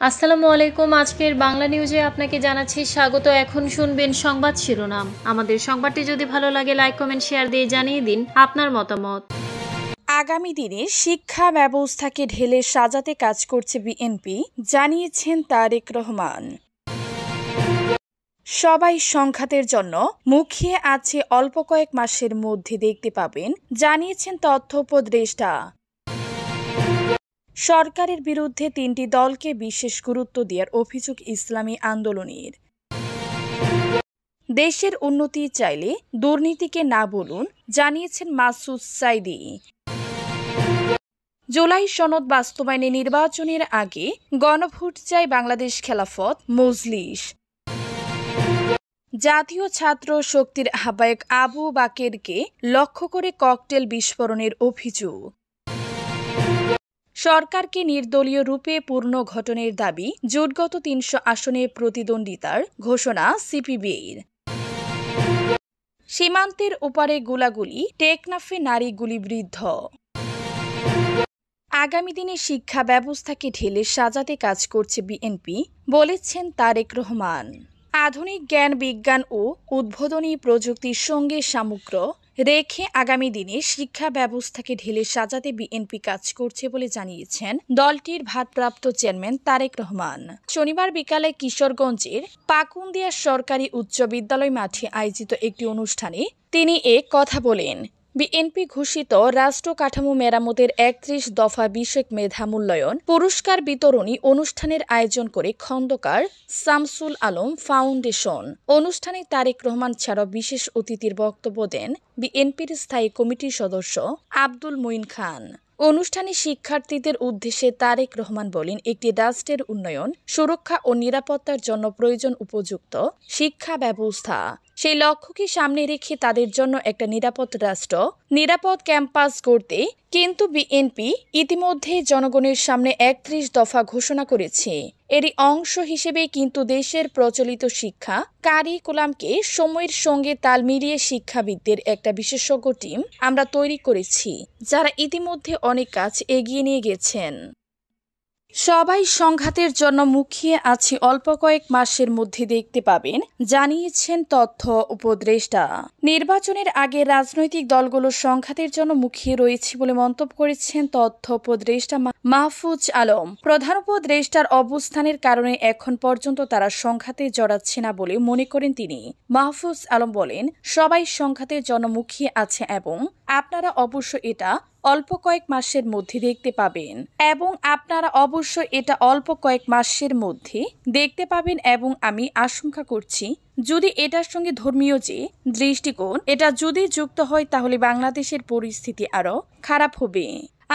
আসসালামু আলাইকুম। আজকের বাংলা নিউজে আপনাকে জানাচ্ছি স্বাগত। এখন শুনবেন সংবাদ শিরোনাম। আমাদের সংবাদটি যদি ভালো লাগে লাইক কমেন্ট শেয়ার দিয়ে জানিয়ে দিন আপনার মতামত। আগামী দিনে শিক্ষা ব্যবস্থাকে ঢেলে সাজাতে কাজ করছে বিএনপি, জানিয়েছেন তারেক রহমান। সবাই সংঘাতের জন্য মুখিয়ে আছে, অল্প কয়েক মাসের মধ্যে দেখতে পাবেন, জানিয়েছেন তথ্য উপদেষ্টা। সরকারের বিরুদ্ধে ৩টি দলকে বিশেষ গুরুত্ব দেওয়ার অভিযোগ ইসলামী আন্দোলনের। দেশের উন্নতি চাইলে দুর্নীতিকে না বলুন, জানিয়েছেন মাসুদ সাইদি। জুলাই সনদ বাস্তবায়নে নির্বাচনের আগে গণভোট চায় বাংলাদেশ খেলাফত মজলিস। জাতীয় ছাত্র শক্তির আহ্বায়ক আবু বাকেরকে লক্ষ্য করে ককটেল বিস্ফোরণের অভিযোগ। সরকারকে নির্দলীয় রূপে পুনর্গঠনের দাবি, জোটগত ৩০০ আসনে প্রতিদ্বন্দ্বিতার ঘোষণা সিপিবির। সীমান্তের ওপারে গোলাগুলি, টেকনাফে নারী গুলিবিদ্ধ। আগামী দিনে শিক্ষা ব্যবস্থাকে ঢেলে সাজাতে কাজ করছে বিএনপি, বলেছেন তারেক রহমান। আধুনিক জ্ঞান বিজ্ঞান ও উদ্বোধনী প্রযুক্তির সঙ্গে সামগ্র রেখে আগামী দিনে শিক্ষা ব্যবস্থাকে ঢেলে সাজাতে বিএনপি কাজ করছে বলে জানিয়েছেন দলটির ভারপ্রাপ্ত চেয়ারম্যান তারেক রহমান। শনিবার বিকালে কিশোরগঞ্জের পাকুন্দিয়া সরকারি উচ্চ বিদ্যালয় মাঠে আয়োজিত একটি অনুষ্ঠানে তিনি এ কথা বলেন। বিএনপি ঘোষিত রাষ্ট্র কাঠামো মেরামতের ৩১ দফা বিষয়ক মেধা মূল্যায়ন পুরস্কার বিতরণী অনুষ্ঠানের আয়োজন করে খন্দকার শামসুল আলম ফাউন্ডেশন। অনুষ্ঠানে তারেক রহমান ছাড়াও বিশেষ অতিথির বক্তব্য দেন বিএনপির স্থায়ী কমিটির সদস্য আব্দুল মুইন খান। অনুষ্ঠানে শিক্ষার্থীদের উদ্দেশ্যে তারেক রহমান বলেন, একটি রাষ্ট্রের উন্নয়ন, সুরক্ষা ও নিরাপত্তার জন্য প্রয়োজন উপযুক্ত শিক্ষা ব্যবস্থা। সেই লক্ষ্যকে সামনে রেখে তাদের জন্য একটা নিরাপদ রাষ্ট্র, নিরাপদ ক্যাম্পাস গড়তে কিন্তু বিএনপি ইতিমধ্যে জনগণের সামনে ৩১ দফা ঘোষণা করেছে। এরই অংশ হিসেবে কিন্তু দেশের প্রচলিত শিক্ষা কারিকুলামকে সময়ের সঙ্গে তাল মিলিয়ে শিক্ষাবিদদের একটা বিশেষজ্ঞ টিম আমরা তৈরি করেছি, যারা ইতিমধ্যে অনেক কাজ এগিয়ে নিয়ে গেছেন। সবাই সংঘাতের জন্য মুখিয়ে আছে, অল্প কয়েক মাসের মধ্যে দেখতে পাবেন, জানিয়েছেন তথ্য উপদেষ্টা। নির্বাচনের আগে রাজনৈতিক দলগুলো সংঘাতের জন্য মুখিয়ে রয়েছে বলে মন্তব্য করেছেন তথ্য উপদেষ্টা মাহফুজ আলম। প্রধান উপদেষ্টার অবস্থানের কারণে এখন পর্যন্ত তারা সংঘাতে জড়াচ্ছে না বলে মনে করেন তিনি। মাহফুজ আলম বলেন, সবাই সংঘাতের জন্য মুখিয়ে আছে এবং আপনারা অবশ্য এটা অল্প কয়েক মাসের মধ্যে দেখতে পাবেন এবং আমি আশঙ্কা করছি যদি এটার সঙ্গে ধর্মীয় যে দৃষ্টিকোণ এটা যদি যুক্ত হয় তাহলে বাংলাদেশের পরিস্থিতি আরও খারাপ হবে।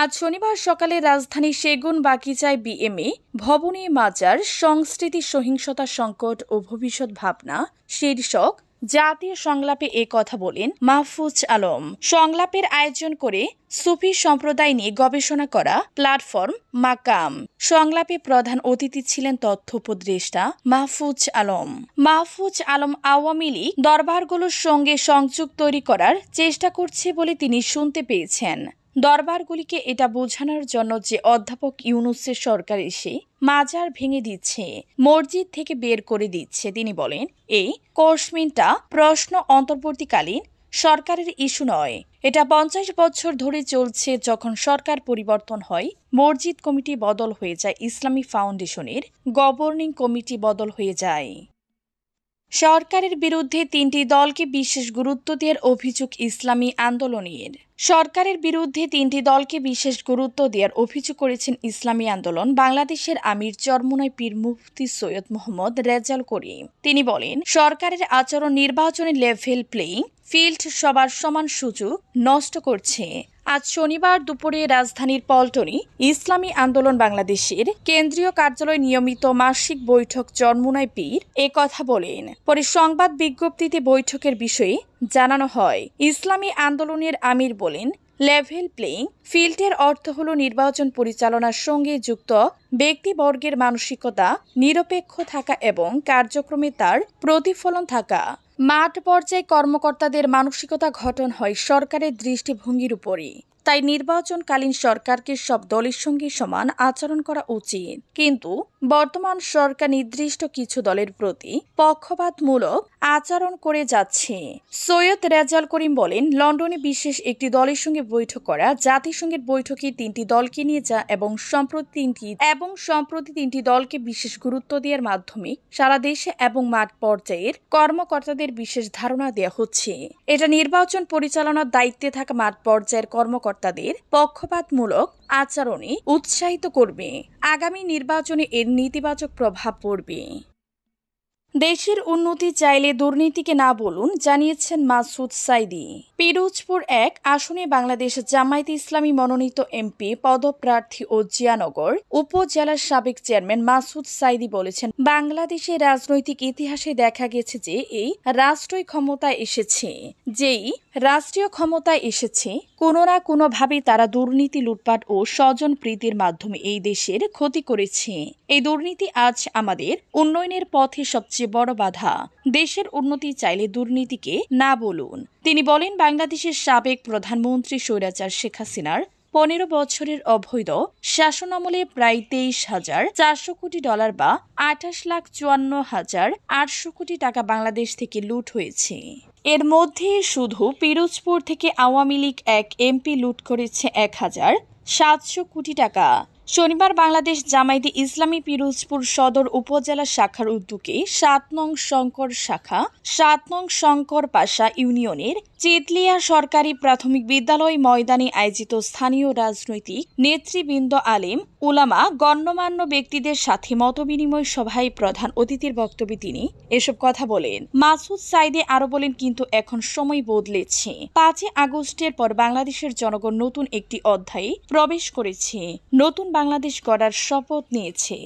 আজ শনিবার সকালে রাজধানী সেগুনবাগিচায় বিএমএ ভবনে মাজার সংস্কৃতি, সহিংসতা, সংকট ও ভবিষ্যৎ ভাবনা শীর্ষক জাতীয় সংলাপে এ কথা বলেন মাহফুজ আলম। সংলাপের আয়োজন করে সুফি সম্প্রদায় নিয়ে গবেষণা করা প্ল্যাটফর্ম মাকাম। সংলাপে প্রধান অতিথি ছিলেন তথ্য উপদেষ্টা মাহফুজ আলম। মাহফুজ আলম আওয়ামী লীগ দরবারগুলোর সঙ্গে সংযোগ তৈরি করার চেষ্টা করছে বলে তিনি শুনতে পেয়েছেন। দরবারগুলিকে এটা বোঝানোর জন্য যে অধ্যাপক ইউনূসের সরকার এসে মাজার ভেঙে দিচ্ছে, মসজিদ থেকে বের করে দিচ্ছে। তিনি বলেন, এই কোর্সমিনটা প্রশ্ন অন্তর্বর্তীকালীন সরকারের ইস্যু নয়, এটা ৫০ বছর ধরে চলছে। যখন সরকার পরিবর্তন হয়, মসজিদ কমিটি বদল হয়ে যায়, ইসলামী ফাউন্ডেশনের গভর্নিং কমিটি বদল হয়ে যায়। সরকারের বিরুদ্ধে ৩টি দলকে বিশেষ গুরুত্ব দেওয়ার অভিযোগ ইসলামী আন্দোলনের। সরকারের বিরুদ্ধে ৩টি দলকে বিশেষ গুরুত্ব দেওয়ার অভিযোগ করেছেন ইসলামী আন্দোলন বাংলাদেশের আমির চরমোনাই পীর মুফতি সৈয়দ মোহাম্মদ রেজাউল করিম। তিনি বলেন, সরকারের আচরণ নির্বাচনের লেভেল প্লেইং ফিল্ড সবার সমান সুযোগ নষ্ট করছে। আজ শনিবার দুপুরে রাজধানীর পল্টনে ইসলামী আন্দোলন বাংলাদেশের কেন্দ্রীয় কার্যালয়ে নিয়মিত মাসিক বৈঠক চরমোনাই পীর এ কথা বলেন। পরে সংবাদ বিজ্ঞপ্তিতে বৈঠকের বিষয়ে জানানো হয়। ইসলামী আন্দোলনের আমির বলেন, লেভেল প্লেইং ফিল্ডের অর্থ হল নির্বাচন পরিচালনার সঙ্গে যুক্ত ব্যক্তিবর্গের মানসিকতা নিরপেক্ষ থাকা এবং কার্যক্রমে তার প্রতিফলন থাকা। মাঠ পর্যায়ে কর্মকর্তাদের মানসিকতা গঠন হয় সরকারের দৃষ্টিভঙ্গির উপরই। তাই নির্বাচনকালীন সরকারকে সব দলের সঙ্গে সমান আচরণ করা উচিত। কিন্তু বর্তমান সরকার নির্দিষ্ট কিছু দলের প্রতি পক্ষপাতমূলক আচরণ করে যাচ্ছে। সৈয়দ রেজাল করিম বলেন, লন্ডনে বিশেষ একটি দলের সঙ্গে বৈঠক করা, জাতিসংঘের বৈঠকে 3টি দলকে নিয়ে যা এবং সম্প্রতি তিনটি দলকে বিশেষ গুরুত্ব দেওয়ার মাধ্যমে সারা দেশে এবং মাঠ পর্যায়ের কর্মকর্তাদের বিশেষ ধারণা দেওয়া হচ্ছে। এটা নির্বাচন পরিচালনার দায়িত্বে থাকা মাঠ পর্যায়ের কর্মকর্তাদের পক্ষপাতমূলক আচরণে উৎসাহিত করবে। আগামী নির্বাচনে এর নেতিবাচক প্রভাব পড়বে। দেশের উন্নতি চাইলে দুর্নীতিকে না বলুন, জানিয়েছেন মাসুদ সাইদি। পিরোজপুর 1 আসনে বাংলাদেশ জামায়াতে ইসলামী মনোনীত এমপি পদপ্রার্থী ও জিয়ানগর উপজেলার সাবেক চেয়ারম্যান মাসুদ সাইদি বলেছেন, বাংলাদেশের রাজনৈতিক ইতিহাসে দেখা গেছে যে যেই রাষ্ট্রীয় ক্ষমতায় এসেছে কোনো না কোনোভাবে তারা দুর্নীতি, লুটপাট ও স্বজন প্রীতির মাধ্যমে এই দেশের ক্ষতি করেছে। এই দুর্নীতি আজ আমাদের উন্নয়নের পথে সবচেয়ে বড় বাধা। দেশের উন্নতি চাইলে দুর্নীতিকে না বলুন। তিনি বলেন, বাংলাদেশের সাবেক প্রধানমন্ত্রী স্বৈরাচার শেখ হাসিনার 15 বছরের অবৈধ শাসনামলে প্রায় 23,400 কোটি ডলার বা 28,54,800 কোটি টাকা বাংলাদেশ থেকে লুট হয়েছে। এর মধ্যে শুধু পিরোজপুর থেকে আওয়ামী লীগ 1 এমপি লুট করেছে 1,700 কোটি টাকা। শনিবার বাংলাদেশ জামায়াতে ইসলামী পিরোজপুর সদর উপজেলা শাখার উদ্যোগে 7 নং শঙ্কর পাশা ইউনিয়নের চিতলিয়া সরকারি প্রাথমিক বিদ্যালয় ময়দানে আয়োজিত স্থানীয় রাজনৈতিক নেতৃবৃন্দ, আলেম উলামা, গণ্যমান্য ব্যক্তিদের সাথে মতবিনিময় সভায় প্রধান অতিথির বক্তব্যে তিনি এসব কথা বলেন। মাসুদ সাইদি আরো বলেন, কিন্তু এখন সময় বদলেছে। 5 আগস্টের পর বাংলাদেশের জনগণ নতুন একটি অধ্যায়ে প্রবেশ করেছে, নতুন বাংলাদেশ গড়ার শপথ নিয়েছে।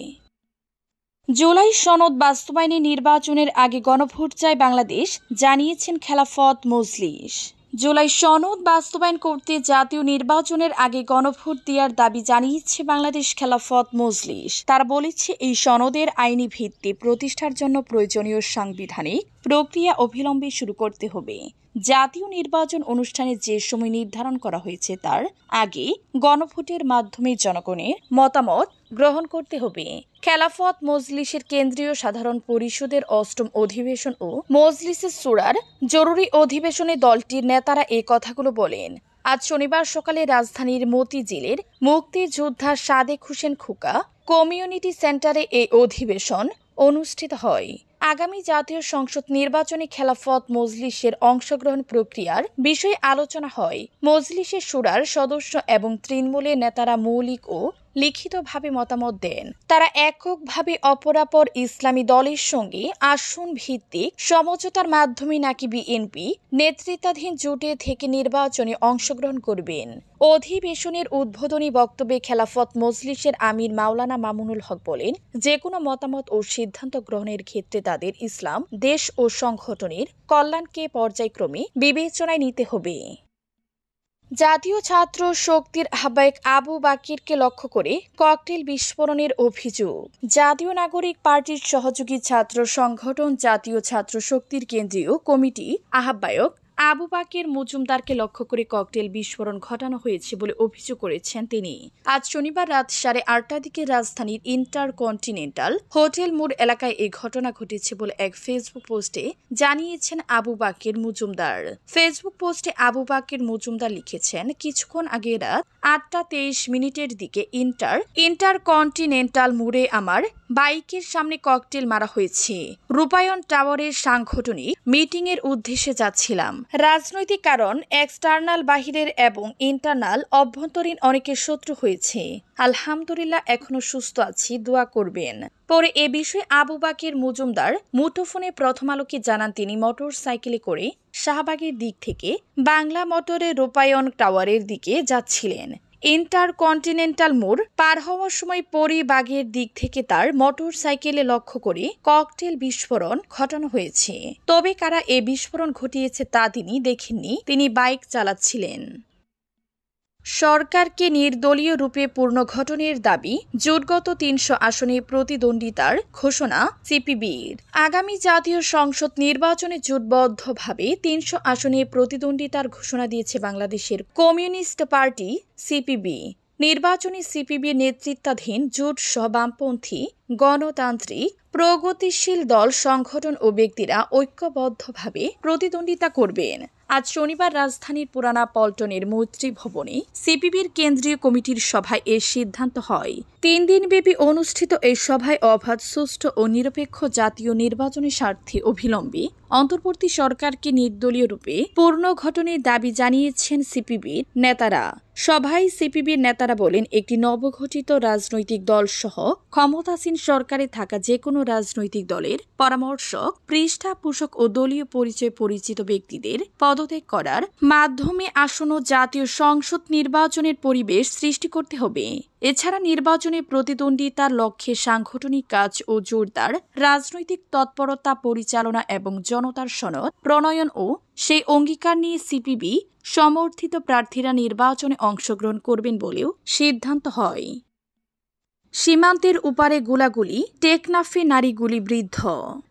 জুলাই সনদ বাস্তবায়নে নির্বাচনের আগে গণভোট চায় বাংলাদেশ, জানিয়েছেন খেলাফত মজলিস। জুলাই সনদ বাস্তবায়ন করতে জাতীয় নির্বাচনের আগে গণভোট দেওয়ার দাবি জানিয়েছে বাংলাদেশ খেলাফত মজলিস। তারা বলেছে, এই সনদের আইনি ভিত্তি প্রতিষ্ঠার জন্য প্রয়োজনীয় সাংবিধানিক প্রক্রিয়া অবিলম্বে শুরু করতে হবে। জাতীয় নির্বাচন অনুষ্ঠানে যে সময় নির্ধারণ করা হয়েছে তার আগে গণভোটের মাধ্যমে জনগণের মতামত গ্রহণ করতে হবে। খেলাফত মজলিসের কেন্দ্রীয় সাধারণ পরিষদের 8ম অধিবেশন ও মজলিসের সুরার জরুরি অধিবেশনে দলটির নেতারা এই কথাগুলো বলেন। আজ শনিবার সকালে রাজধানীর মতিঝিলের মুক্তিযোদ্ধা সাদেক হোসেন খোকা কমিউনিটি সেন্টারে এই অধিবেশন অনুষ্ঠিত হয়। আগামী জাতীয় সংসদ নির্বাচনে খেলাফত মজলিসের অংশগ্রহণ প্রক্রিয়ার বিষয়ে আলোচনা হয়। মজলিসের সুরার সদস্য এবং তৃণমূলের নেতারা মৌলিক ও লিখিতভাবে মতামত দেন। তারা এককভাবে অপরাপর ইসলামী দলের সঙ্গে আসন ভিত্তিক সমঝোতার মাধ্যমে নাকি বিএনপি নেতৃত্বাধীন জোটে থেকে নির্বাচনে অংশগ্রহণ করবেন। অধিবেশনের উদ্বোধনী বক্তব্যে খেলাফত মজলিসের আমির মাওলানা মামুনুল হক বলেন, যে কোনো মতামত ও সিদ্ধান্ত গ্রহণের ক্ষেত্রে তাদের ইসলাম, দেশ ও সংগঠনের কল্যাণকে পর্যায়ক্রমে বিবেচনায় নিতে হবে। জাতীয় ছাত্র শক্তির আহ্বায়ক আবু বাকিরকে লক্ষ্য করে ককটেল বিস্ফোরণের অভিযোগ। জাতীয় নাগরিক পার্টির সহযোগী ছাত্র সংগঠন জাতীয় ছাত্র শক্তির কেন্দ্রীয় কমিটি আহ্বায়ক আবু বাকির মজুমদারকে লক্ষ্য করে ককটেল বিস্ফোরণ ঘটানো হয়েছে বলে অভিযোগ করেছেন তিনি। আজ শনিবার রাত 8:30টার দিকে রাজধানীর ইন্টারকন্টিনেন্টাল হোটেল মোড় এলাকায় এই ঘটনা ঘটেছে বলে এক ফেসবুক পোস্টে জানিয়েছেন আবু বাকির মজুমদার। ফেসবুক পোস্টে আবু বাকির মজুমদার লিখেছেন, কিছুক্ষণ আগে রাত 8:23 দিকে ইন্টারকন্টিনেন্টাল মোড়ে আমার বাইকের সামনে ককটেল মারা হয়েছে। রূপায়ণ টাওয়ারের সাংগঠনিক মিটিং এর উদ্দেশ্যে যাচ্ছিলাম। রাজনৈতিক কারণ, এক্সটার্নাল বাহিরের এবং ইন্টারনাল অভ্যন্তরীণ অনেকের শত্রু হয়েছে। আলহামদুলিল্লাহ এখনো সুস্থ আছি, দোয়া করবেন। পরে এ বিষয়ে আবু বাকির মজুমদার মুঠোফোনে প্রথম আলোকে জানান, তিনি মোটর সাইকেলে করে শাহবাগের দিক থেকে বাংলা মোটরের রূপায়ণ টাওয়ারের দিকে যাচ্ছিলেন। ইন্টারকন্টিনেন্টাল মোড় পার হওয়ার সময় পরিবাগের দিক থেকে তার মোটর সাইকেলে লক্ষ্য করে ককটেল বিস্ফোরণ ঘটানো হয়েছে। তবে কারা এ বিস্ফোরণ ঘটিয়েছে তা তিনি দেখেননি, তিনি বাইক চালাচ্ছিলেন। সরকারকে নির্দলীয় রূপে পুনর্গঠনের দাবি, জোটগত ৩০০ আসনে প্রতিদ্বন্দ্বিতার ঘোষণা সিপিবির। আগামী জাতীয় সংসদ নির্বাচনে জোটবদ্ধভাবে ৩০০ আসনে প্রতিদ্বন্দ্বিতার ঘোষণা দিয়েছে বাংলাদেশের কমিউনিস্ট পার্টি সিপিবি। নির্বাচনে সিপিবির নেতৃত্বাধীন জোট সহ বামপন্থী, গণতান্ত্রিক, প্রগতিশীল দল, সংগঠন ও ব্যক্তিরা ঐক্যবদ্ধভাবে প্রতিদ্বন্দ্বিতা করবেন। আজ শনিবার রাজধানীর পুরানা পল্টনের মৈত্রী ভবনে সিপিবির কেন্দ্রীয় কমিটির সভায় এ সিদ্ধান্ত হয়। ৩ দিনব্যাপী অনুষ্ঠিত এই সভায় অবাধ, সুষ্ঠু ও নিরপেক্ষ জাতীয় নির্বাচনের স্বার্থে অবিলম্বে অন্তর্বর্তী সরকারকে নির্দলীয় রূপে পুনর্গঠনের দাবি জানিয়েছেন সিপিবির নেতারা। সভায় সিপিবির নেতারা বলেন, একটি নবগঠিত রাজনৈতিক দল সহ ক্ষমতাসীন সরকারে থাকা যে কোনো রাজনৈতিক দলের পরামর্শক, পৃষ্ঠপোষক ও দলীয় পরিচয় পরিচিত ব্যক্তিদের পদত্যাগ করার মাধ্যমে আসন্ন জাতীয় সংসদ নির্বাচনের পরিবেশ সৃষ্টি করতে হবে। এছাড়া নির্বাচনে প্রতিদ্বন্দ্বিতার লক্ষ্যে সাংগঠনিক কাজ ও জোরদার রাজনৈতিক তৎপরতা পরিচালনা এবং জনতার সনদ প্রণয়ন ও সেই অঙ্গীকার নিয়ে সিপিবি সমর্থিত প্রার্থীরা নির্বাচনে অংশগ্রহণ করবেন বলেও সিদ্ধান্ত হয়। সীমান্তের উপারে গোলাগুলি, টেকনাফে নারী গুলিবিদ্ধ।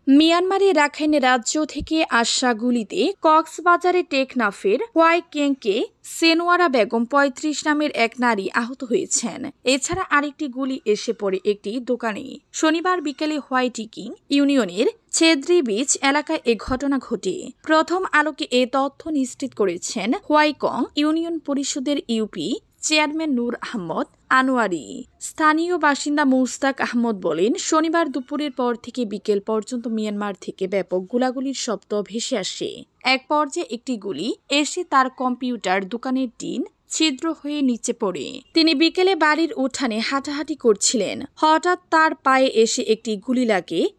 মিয়ানমারে রাখাইন রাজ্য থেকে আসা গুলিতে কক্সবাজারে টেকনাফের হোয়াইকেংকে সেনোয়ারা বেগম ৩৫ নামের এক নারী আহত হয়েছেন। এছাড়া আরেকটি গুলি এসে পড়ে একটি দোকানে। শনিবার বিকেলে হোয়াইটিকিং ইউনিয়নের ছেদ্রি বিচ এলাকায় এ ঘটনা ঘটে। প্রথম আলোকে এ তথ্য নিশ্চিত করেছেন হোয়াইকং ইউনিয়ন পরিষদের ইউপি চেয়ারম্যান নূর আহমদ আনোয়ারি। স্থানীয় বাসিন্দা মুস্তাক আহমদ বলেন, শনিবার দুপুরের পর থেকে বিকেল পর্যন্ত মিয়ানমার থেকে ব্যাপক গোলাগুলির শব্দ ভেসে আসে। এক পর্যায়ে একটি গুলি এসে তার কম্পিউটার দোকানের টিন ছিদ্র হয়ে নিচে পড়ে। তিনি বিকেলে বাড়ির উঠানে হাঁটাহাঁটি করছিলেন। হঠাৎ তার পায়ে এসে একটি গুলি লাগে।